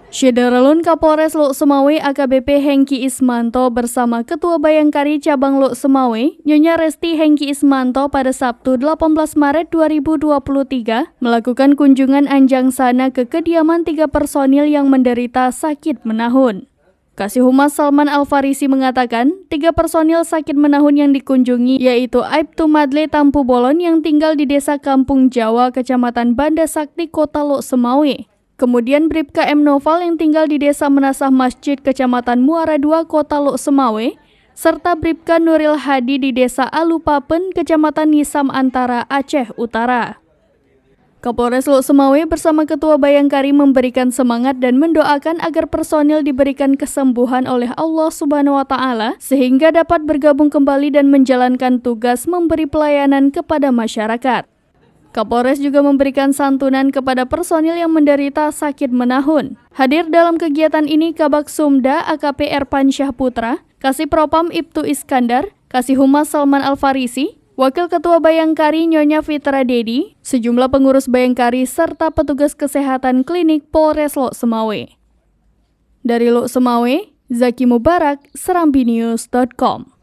Syederalun Kapolres Lok Sumawe AKBP Hengki Ismanto bersama Ketua Bayangkari Cabang Lok Sumawe, Nyonya Resti Hengki Ismanto pada Sabtu 18 Maret 2023 melakukan kunjungan anjang sana ke kediaman 3 personil yang menderita sakit menahun. Kasih Humas Salman Al-Farisi mengatakan, 3 personil sakit menahun yang dikunjungi yaitu Aibtu Madle Tampu Bolon yang tinggal di Desa Kampung Jawa, Kecamatan Banda Sakti, Kota Lok Sumawe. Kemudian Bribka M. Noval yang tinggal di Desa Menasah Masjid, Kecamatan Muara II, Kota Lok Sumawe, serta Bribka Nuril Hadi di Desa Alupapen, Kecamatan Nisam Antara, Aceh Utara. Kapolres Lok Sumawe bersama Ketua Bayangkari memberikan semangat dan mendoakan agar personil diberikan kesembuhan oleh Allah Subhanahu wa Ta'ala sehingga dapat bergabung kembali dan menjalankan tugas memberi pelayanan kepada masyarakat. Kapolres juga memberikan santunan kepada personil yang menderita sakit menahun. Hadir dalam kegiatan ini Kabak Sumda AKP Erpansyah Putra, Kasih Propam Ibtu Iskandar, Kasih Humas Salman Al-Farisi, Wakil Ketua Bayangkari Nyonya Fitra Dedi, sejumlah pengurus Bayangkari serta petugas kesehatan klinik Polres Lok Sumawe. Dari Lok Sumawe, Zaki Mubarak, serambinews.com.